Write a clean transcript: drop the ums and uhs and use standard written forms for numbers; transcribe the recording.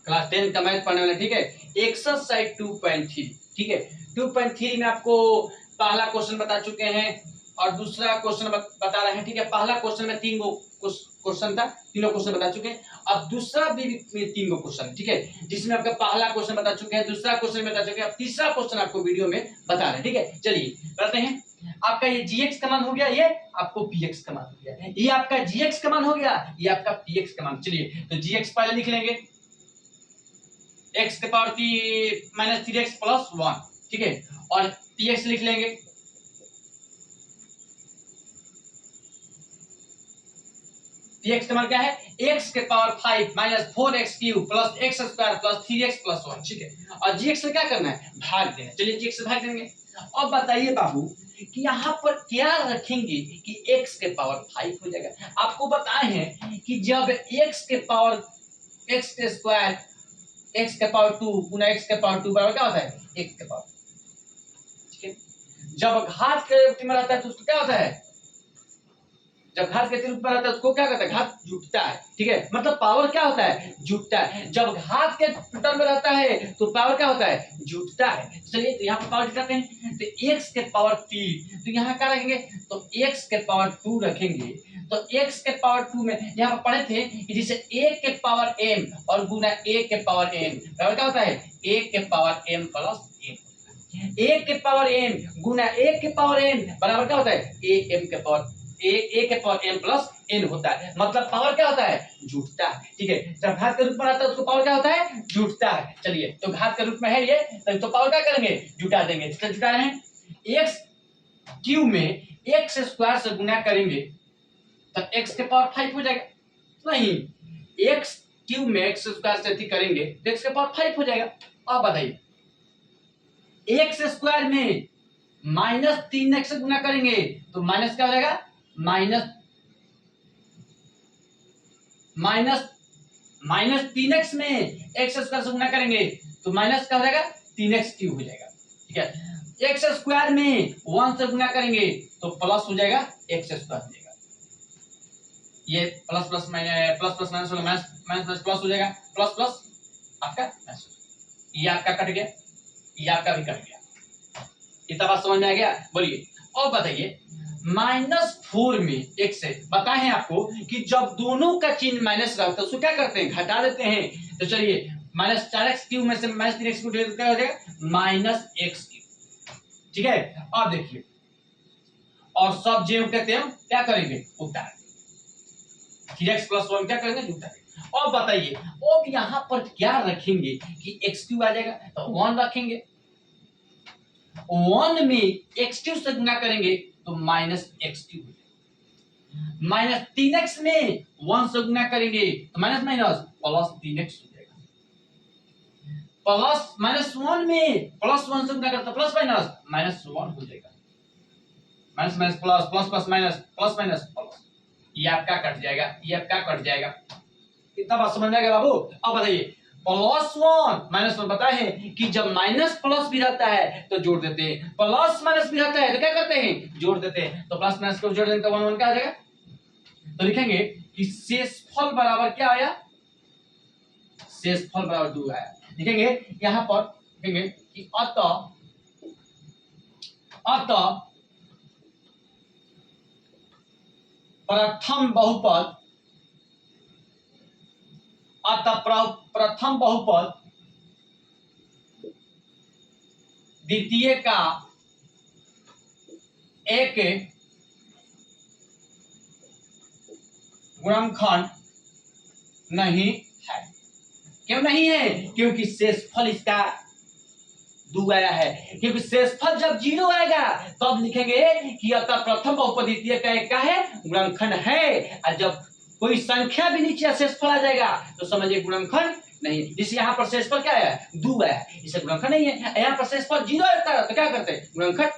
Class 10 का math पढ़ने वाले, ठीक है। एक्सरसाइज 2.3, ठीक है। 2.3 में आपको पहला क्वेश्चन बता चुके हैं और दूसरा क्वेश्चन बता रहे हैं, ठीक है। पहला क्वेश्चन में 3 गो क्वेश्चन था, तीनों क्वेश्चन बता चुके हैं। अब दूसरा भी 3 गो क्वेश्चन, ठीक है, जिसमें आपका पहला क्वेश्चन बता चुके हैं, दूसरा क्वेश्चन बता चुके हैं, अब तीसरा क्वेश्चन आपको वीडियो में बता रहे हैं, ठीक है। चलिए करते हैं। आपका ये gx का मान हो गया, ये आपको px का मान हो गया, ये आपका gx का मान हो गया, ये आपका px का मान। चलिए तो gx पहले लिख लेंगे, x के पावर -3x + 1, ठीक है, और px लिख लेंगे px का मान क्या है, x के पावर 5 - 4x³ + x² + 3x + 1, ठीक है। और gx से क्या करना है, भाग देना। चलिए gx से भाग देंगे। अब बताइए बाबू कि यहाँ पर क्या रखेंगे कि x के पावर 5 हो जाएगा। आपको बताए हैं कि जब x के पावर x² x के पावर 2 गुना x के पावर 2 बराबर क्या होता है, 1 के पावर, ठीक है। जब घात के रूप में रहता है तो उसको क्या होता है, जब घात के रूप में रहता है उसको क्या कहते हैं, घात जुटता है, ठीक है। मतलब पावर क्या होता है, जुटता है। जब घात के टर्म में रहता है तो पावर क्या होता है, जुटता है। चलिए तो यहाँ पर पावर जुटाते हैं, तो x के पावर 3, तो यहाँ क्या रखेंगे, तो x के पावर 2 रखेंगे। तो x के पावर 2 में यहाँ पर पढ़े थे कि जैसे a के पावर m और गुना a के पावर m बराबर क्या होता है, a के पावर m + 1। a के पावर m गुना a के पावर n बराबर क्या होता है, a के पावर m + n होता है। मतलब पावर क्या होता है, जुटता है, ठीक है। जब घात के रूप में आता है उसको पावर क्या होता है, जुटता है। चलिए तो घात के रूप में है ये, तो पावर क्या करेंगे, जुटा देंगे। तो जुटा रहे हैं, x³ में x² से गुना करेंगे तो x के पावर 5 हो जाएगा। नहीं, x³ में x² से करेंगे तो x के पावर 5 हो जाएगा। अब बताइए x² में -3x से गुना करेंगे तो माइनस क्या हो जाएगा, -3x में x² से गुना करेंगे तो माइनस क्या हो जाएगा, 3x³ हो जाएगा, ठीक है। x² में 1 से गुना करेंगे तो प्लस हो जाएगा, x² हो जाएगा। ये प्लस प्लस माइनस होगा, माइनस प्लस हो जाएगा, प्लस प्लस आपका माइनस, ये आपका कट गया, ये आपका भी कट गया। इतना बात समझ में आ गया, बोलिए। और बताइए -4 में x से बताए हैं आपको कि जब दोनों का चिन्ह माइनस रहता है उसको क्या करते हैं, घटा देते हैं। तो चलिए -4x³ में से -3x³ क्या हो जाएगा, -x³, ठीक है। अब देखिए और सब जे कहते हैं क्या करेंगे, उतार 3x + 1 क्या करेंगे, उतार। और बताइए अब यहाँ पर क्या रखेंगे कि x³ आ जाएगा तो 1 रखेंगे, 1 में x³ से गुना करेंगे तो -x³ हो जाएगा। -3x में 1 से गुना करेंगे तो माइनस +3x हो जाएगा। -1 में +1 से गुना करते तो प्लस -1 हो जाएगा। माइनस प्लस माइनस प्लस, ये आपका कट जाएगा, ये आपका कट जाएगा। इतना बात समझ में आ गया बाबू। अब बताइए +1 -1 बताए हैं कि जब माइनस प्लस भी रहता है तो जोड़ देते हैं, प्लस माइनस भी रहता है तो क्या करते हैं, जोड़ देते हैं। तो प्लस माइनस को जोड़ देंगे तो 1 1 क्या आ जाएगा। तो लिखेंगे कि शेषफल बराबर क्या आया, शेषफल बराबर 2 आया। लिखेंगे यहां पर, लिखेंगे कि अतः प्रथम बहुपद, प्रथम बहुपद द्वितीय का एक गुणनखंड नहीं है। क्यों नहीं है, क्योंकि शेषफल इसका 2 आया है। क्योंकि शेषफल जब 0 आएगा तब लिखेंगे कि अतः प्रथम बहुपद द्वितीय का एक का है गुणनखंड है, और जब कोई संख्या भी नीचे शेषफल आ जाएगा तो समझिए गुणनखंड नहीं। जैसे यहाँ पर शेषफल क्या है, 2 है, इसे गुणनखंड नहीं है। यहाँ पर शेषफल 0 आता है तो क्या करते हैं, गुणनखंड है।